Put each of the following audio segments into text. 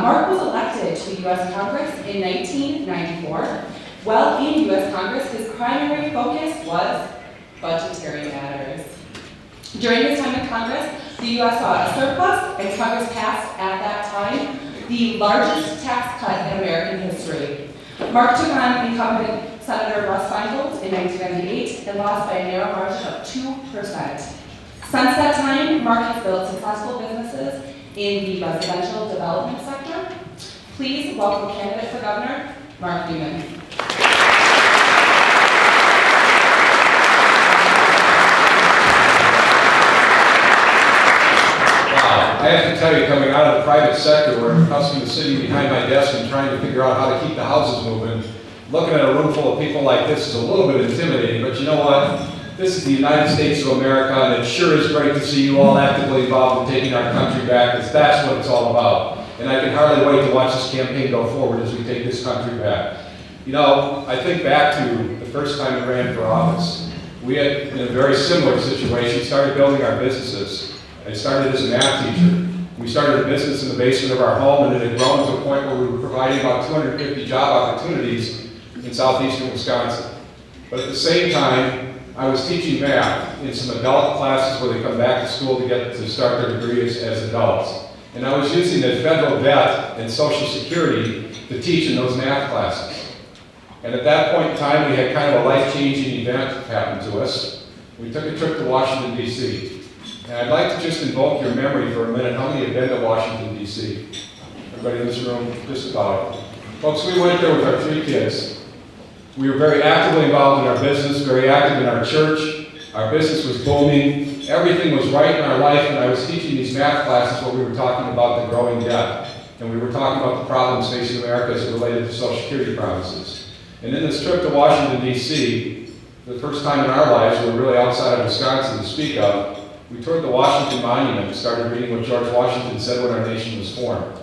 Mark was elected to the U.S. Congress in 1994. While in U.S. Congress, his primary focus was budgetary matters. During his time in Congress, the U.S. saw a surplus, and Congress passed at that time the largest tax cut in American history. Mark took on incumbent Senator Russ Feingold in 1998 and lost by a narrow margin of 2%. Since that time, Mark has built successful businesses in the residential development sector. Please welcome candidate for governor, Mark Neumann. I have to tell you, coming out of the private sector where I'm accustomed to sitting behind my desk and trying to figure out how to keep the houses moving, looking at a room full of people like this is a little bit intimidating, but you know what? This is the United States of America, and it sure is great to see you all actively involved in taking our country back, because that's what it's all about. And I can hardly wait to watch this campaign go forward as we take this country back. You know, I think back to the first time we ran for office. We had, in a very similar situation, started building our businesses. I started as a math teacher. We started a business in the basement of our home, and it had grown to a point where we were providing about 250 job opportunities in southeastern Wisconsin. But at the same time, I was teaching math in some adult classes where they come back to school to start their degrees as adults. And I was using the federal debt and Social Security to teach in those math classes. And at that point in time, we had kind of a life-changing event happen to us. We took a trip to Washington, D.C. And I'd like to just invoke your memory for a minute. How many have been to Washington, D.C.? Everybody in this room? Just about. Folks, we went there with our 3 kids. We were very actively involved in our business, very active in our church. Our business was booming. Everything was right in our life, and I was teaching these math classes where we were talking about the growing debt. And we were talking about the problems facing America as it related to Social Security promises. And in this trip to Washington, D.C., the first time in our lives we were really outside of Wisconsin to speak of, we toured the Washington Monument and started reading what George Washington said when our nation was formed.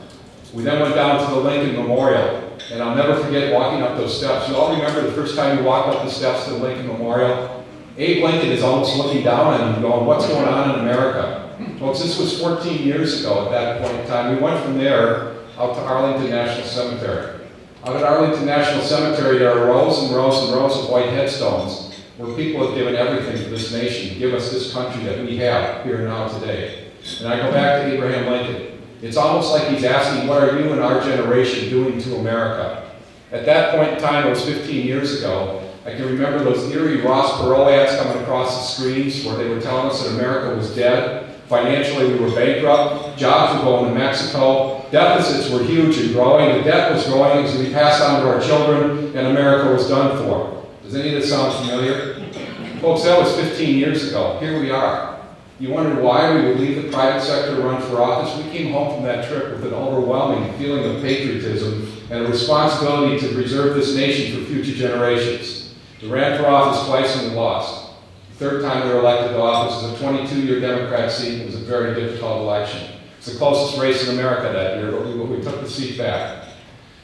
We then went down to the Lincoln Memorial, and I'll never forget walking up those steps. You all remember the first time you walked up the steps to the Lincoln Memorial? Abe Lincoln is almost looking down on you going, what's going on in America? Folks, this was 14 years ago at that point in time. We went from there out to Arlington National Cemetery. Out at Arlington National Cemetery, there are rows and rows and rows of white headstones where people have given everything to this nation, to give us this country that we have here and now today. And I go back to Abraham Lincoln. It's almost like he's asking, what are you and our generation doing to America? At that point in time, it was 15 years ago, I can remember those eerie Ross Perot ads coming across the screens where they were telling us that America was dead. Financially, we were bankrupt. Jobs were going to Mexico. Deficits were huge and growing. The debt was growing as we passed on to our children, and America was done for. Does any of this sound familiar? Folks, that was 15 years ago. Here we are. You wondered why we would leave the private sector to run for office? We came home from that trip with an overwhelming feeling of patriotism and a responsibility to preserve this nation for future generations. We ran for office twice and we lost. The third time we were elected to office was a 22-year Democrat seat. It was a very difficult election. It's the closest race in America that year, but we took the seat back.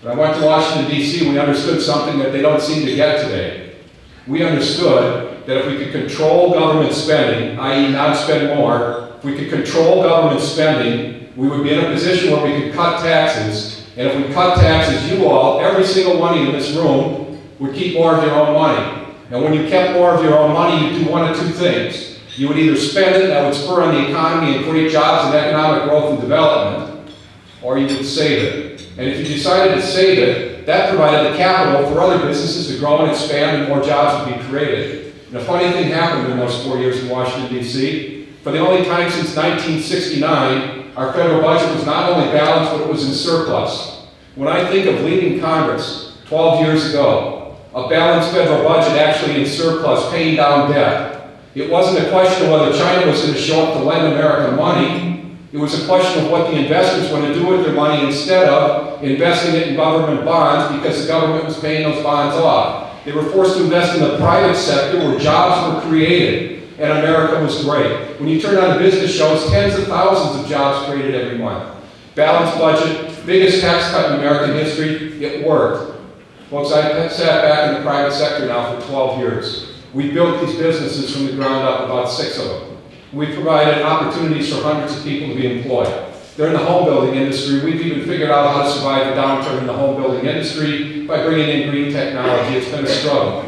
When I went to Washington, D.C., we understood something that they don't seem to get today. We understood that if we could control government spending, i.e. not spend more, if we could control government spending, we would be in a position where we could cut taxes. And if we cut taxes, you all, every single one in this room, would keep more of your own money. And when you kept more of your own money, you'd do one of 2 things. You would either spend it, that would spur on the economy and create jobs and economic growth and development, or you would save it. And if you decided to save it, that provided the capital for other businesses to grow and expand and more jobs would be created. And a funny thing happened in those 4 years in Washington, D.C. For the only time since 1969, our federal budget was not only balanced, but it was in surplus. When I think of leaving Congress 12 years ago, a balanced federal budget actually in surplus, paying down debt. It wasn't a question of whether China was going to show up to lend America money. It was a question of what the investors want to do with their money instead of investing it in government bonds because the government was paying those bonds off. They were forced to invest in the private sector where jobs were created and America was great. When you turn on the business shows, tens of thousands of jobs created every month. Balanced budget, biggest tax cut in American history, it worked. Folks, I sat back in the private sector now for 12 years. We built these businesses from the ground up, about 6 of them. We provided opportunities for hundreds of people to be employed. They're in the home building industry. We've even figured out how to survive the downturn in the home building industry by bringing in green technology. It's been a struggle.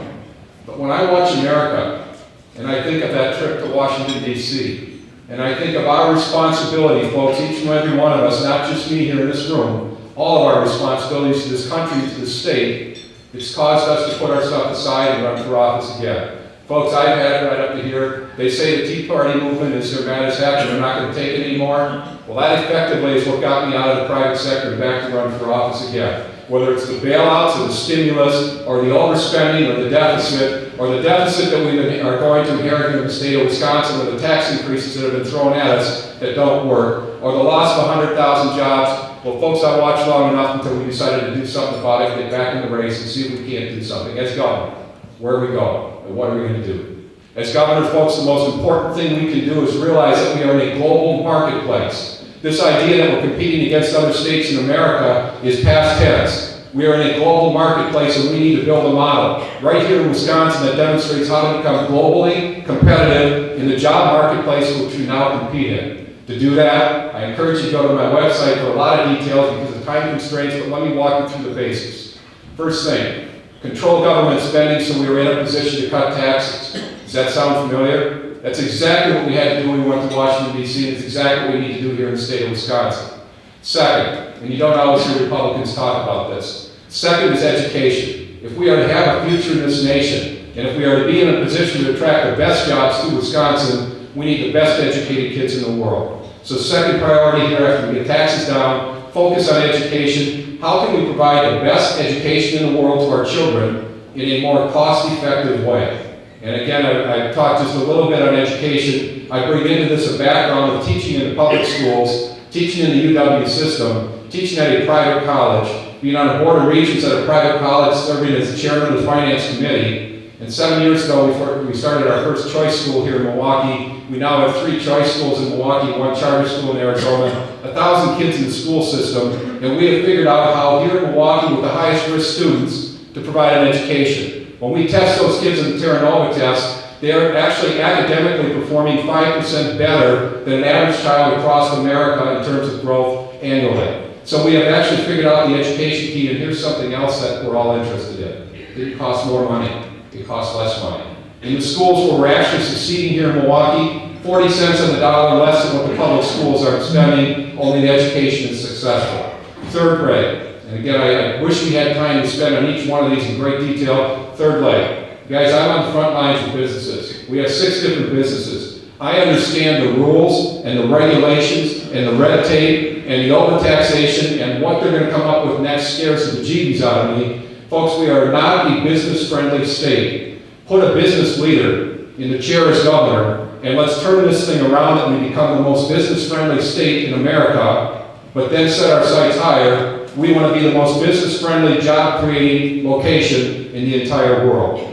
But when I watch America, and I think of that trip to Washington, D.C., and I think of our responsibility, folks, each and every one of us, not just me here in this room, all of our responsibilities to this country, to this state, it's caused us to put our stuff aside and run for office again. Folks, I've had it right up to here. They say the Tea Party movement is their maddest hack and they're not going to take it anymore. Well, that effectively is what got me out of the private sector and back to run for office again. Whether it's the bailouts or the stimulus or the overspending or the deficit that we are going to inherit here in the state of Wisconsin, or the tax increases that have been thrown at us that don't work, or the loss of 100,000 jobs. Well, folks, I watched long enough until we decided to do something about it, get back in the race and see if we can't do something. As governor, where are we going? And what are we going to do? As governor, folks, the most important thing we can do is realize that we are in a global marketplace. This idea that we're competing against other states in America is past tense. We are in a global marketplace and we need to build a model right here in Wisconsin that demonstrates how to become globally competitive in the job marketplace which we now compete in. To do that, I encourage you to go to my website for a lot of details because of time constraints, but let me walk you through the basics. First thing, control government spending so we were in a position to cut taxes. Does that sound familiar? That's exactly what we had to do when we went to Washington, D.C., and it's exactly what we need to do here in the state of Wisconsin. Second, and you don't always hear Republicans talk about this, second is education. If we are to have a future in this nation, and if we are to be in a position to attract the best jobs to Wisconsin, we need the best educated kids in the world. So second priority here after we get taxes down, focus on education. How can we provide the best education in the world to our children in a more cost-effective way? And again, I talked just a little bit on education. I bring into this a background of teaching in the public schools, teaching in the UW system, teaching at a private college, being on a board of regents at a private college, serving as the chairman of the finance committee. And 7 years ago, we started our first choice school here in Milwaukee. We now have 3 choice schools in Milwaukee, 1 charter school in Arizona, 1,000 kids in the school system, and we have figured out how here in Milwaukee with the highest risk students to provide an education. When we test those kids in the Terranova test, they are actually academically performing 5% better than an average child across America in terms of growth annually. So we have actually figured out the education key, and here's something else that we're all interested in. It didn't cost more money, it costs less money. In the schools where we're actually succeeding here in Milwaukee, 40 cents on the dollar less than what the public schools are spending, only the education is successful. Third grade. And again, I wish we had time to spend on each one of these in great detail. Third leg. Guys, I'm on the front lines of businesses. We have 6 different businesses. I understand the rules and the regulations and the red tape and the overtaxation and what they're going to come up with next scares the bejeebies out of me. Folks, we are not a business-friendly state. Put a business leader in the chair as governor, and let's turn this thing around and we become the most business-friendly state in America, but then set our sights higher. We want to be the most business-friendly, job-creating location in the entire world.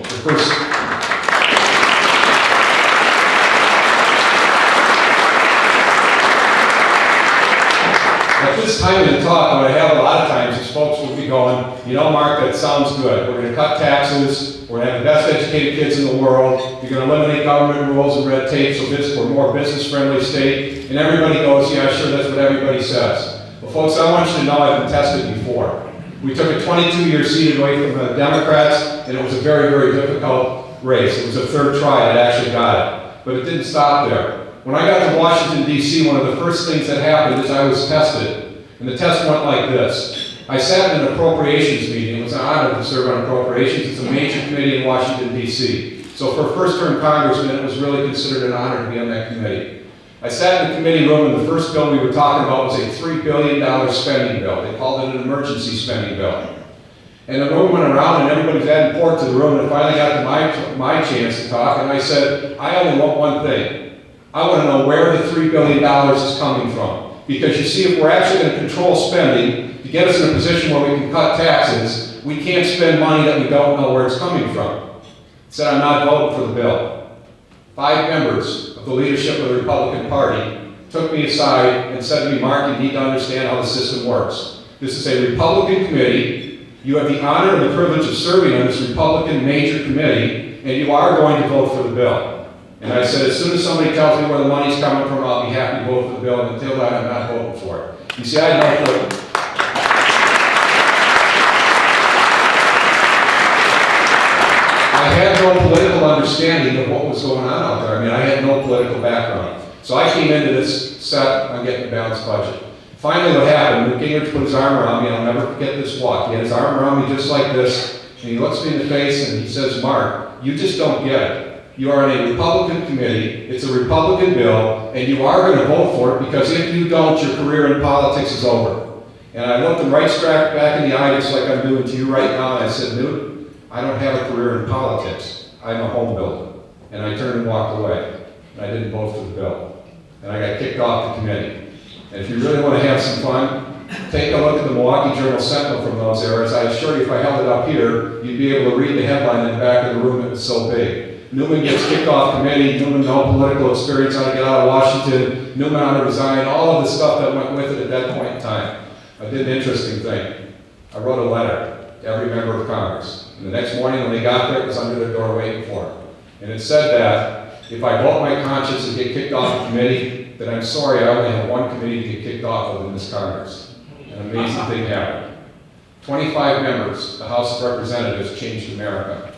At this time in the talk, what I have a lot of times is folks will be going, you know, Mark, that sounds good. We're going to cut taxes. We're going to have the best educated kids in the world. You're going to eliminate government rules and red tape so we're a more business-friendly state. And everybody goes, yeah, sure, that's what everybody says. Well, folks, I want you to know I've been tested before. We took a 22-year seat away from the Democrats, and it was a very, very difficult race. It was a third try that actually got it. But it didn't stop there. When I got to Washington, D.C., one of the first things that happened is I was tested. And the test went like this. I sat in an appropriations meeting. It was an honor to serve on appropriations. It's a major committee in Washington, D.C. So for a first-term congressman, it was really considered an honor to be on that committee. I sat in the committee room, and the first bill we were talking about was a $3 billion spending bill. They called it an emergency spending bill. And the room went around, and everybody was adding pork to the room, and it finally got to my chance to talk, and I said, I only want one thing. I want to know where the $3 billion is coming from. Because you see, if we're actually going to control spending, to get us in a position where we can cut taxes, we can't spend money that we don't know where it's coming from. I said, I'm not voting for the bill. 5 members of the leadership of the Republican Party took me aside and said to me, Mark, you need to understand how the system works. This is a Republican committee. You have the honor and the privilege of serving on this Republican major committee, and you are going to vote for the bill. And I said, as soon as somebody tells me where the money's coming from, I'll be happy to vote for the bill, and until then, I'm not voting for it. You see, I had no clue. I had no political understanding of what was going on out there. I mean, I had no political background. So I came into this set on getting a balanced budget. Finally, what happened, Newt Gingrich put his arm around me, and I'll never forget this walk. He had his arm around me just like this, and he looks me in the face and he says, Mark, you just don't get it. You are on a Republican committee, it's a Republican bill, and you are going to vote for it because if you don't, your career in politics is over. And I looked him right back in the eye just like I'm doing to you right now, and I said, Newt, I don't have a career in politics. I'm a home builder. And I turned and walked away. And I didn't vote for the bill. And I got kicked off the committee. And if you really want to have some fun, take a look at the Milwaukee Journal-Sentinel from those eras. I assure you, if I held it up here, you'd be able to read the headline in the back of the room. It was so big. Newman gets kicked off committee. Newman, no political experience, how to get out of Washington. Newman, how to resign. All of the stuff that went with it at that point in time. I did an interesting thing. I wrote a letter to every member of Congress. And the next morning when they got there, it was under their door waiting for them. And it said that if I vote my conscience and get kicked off the committee, then I'm sorry, I only have one committee to get kicked off of in this Congress. An amazing thing happened. 25 members, the House of Representatives, changed America.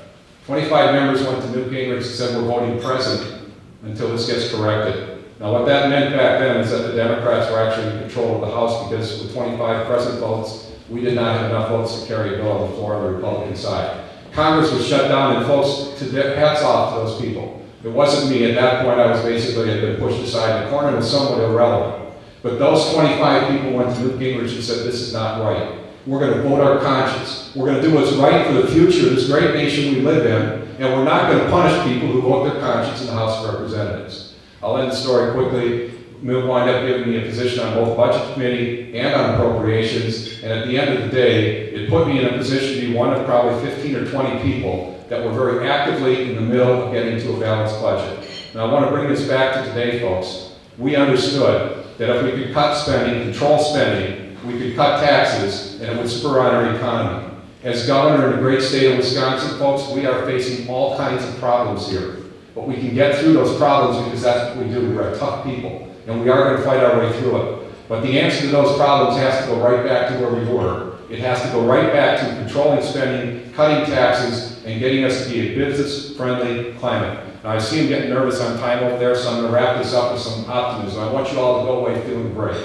25 members went to Newt Gingrich and said, we're voting present until this gets corrected. Now what that meant back then is that the Democrats were actually in control of the House because with 25 present votes, we did not have enough votes to carry a bill on the floor on the Republican side. Congress was shut down, and folks, hats off to those people. It wasn't me. At that point, I was basically had been pushed aside in the corner and was somewhat irrelevant. But those 25 people went to Newt Gingrich and said, this is not right. We're going to vote our conscience. We're going to do what's right for the future of this great nation we live in, and we're not going to punish people who vote their conscience in the House of Representatives. I'll end the story quickly. Mill wound up giving me a position on both Budget Committee and on Appropriations, and at the end of the day, it put me in a position to be one of probably 15 or 20 people that were very actively in the middle of getting to a balanced budget. Now I want to bring this back to today, folks. We understood that if we could cut spending, control spending, we could cut taxes, and it would spur on our economy. As governor in the great state of Wisconsin, folks, we are facing all kinds of problems here. But we can get through those problems because that's what we do. We're tough people. And we are going to fight our way through it. But the answer to those problems has to go right back to where we were. It has to go right back to controlling spending, cutting taxes, and getting us to be a business-friendly climate. Now, I see I'm getting nervous on time over there, so I'm going to wrap this up with some optimism. I want you all to go away feeling great.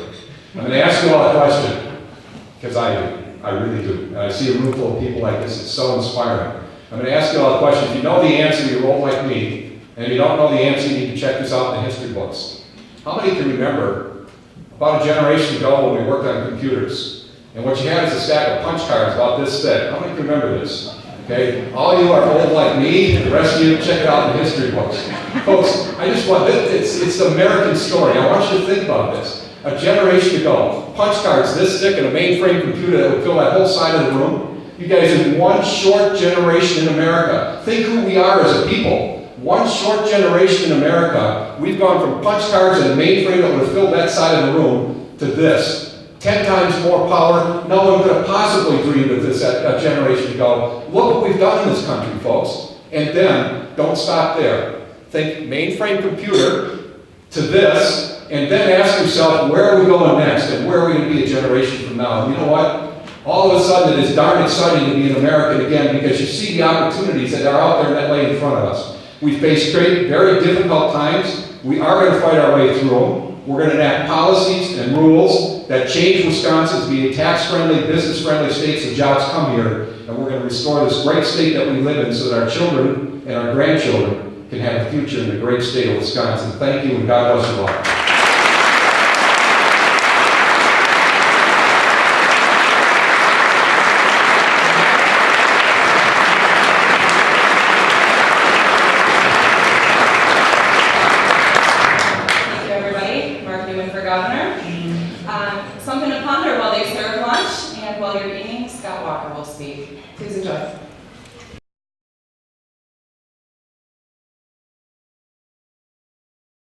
I'm going to ask you all a question, because I do. I really do. And I see a room full of people like this. It's so inspiring. I'm going to ask you all a question. If you know the answer, you're old like me. And if you don't know the answer, you need to check this out in the history books. How many can remember about a generation ago when we worked on computers? And what you had is a stack of punch cards about this thick. How many can remember this? Okay, all of you are old like me, and the rest of you check it out in the history books. Folks, I just want, it's the American story. I want you to think about this. A generation ago, punch cards this thick and a mainframe computer that would fill that whole side of the room. You guys, in one short generation in America, think who we are as a people. One short generation in America, we've gone from punch cards and a mainframe that would have filled that side of the room to this. 10 times more power. No one could have possibly dreamed of this a generation ago. Look what we've done in this country, folks. And then, don't stop there. Think mainframe computer to this, and then ask yourself, where are we going next? And where are we going to be a generation from now? And you know what? All of a sudden, it is darn exciting to be an American again because you see the opportunities that are out there that lay in front of us. We face very difficult times. We are going to fight our way through them. We're going to enact policies and rules that change Wisconsin to be a tax-friendly, business-friendly state so jobs come here. And we're going to restore this great state that we live in so that our children and our grandchildren can have a future in the great state of Wisconsin. Thank you, and God bless you all. Something to ponder while they serve lunch and while you're eating, Scott Walker will speak. Please enjoy.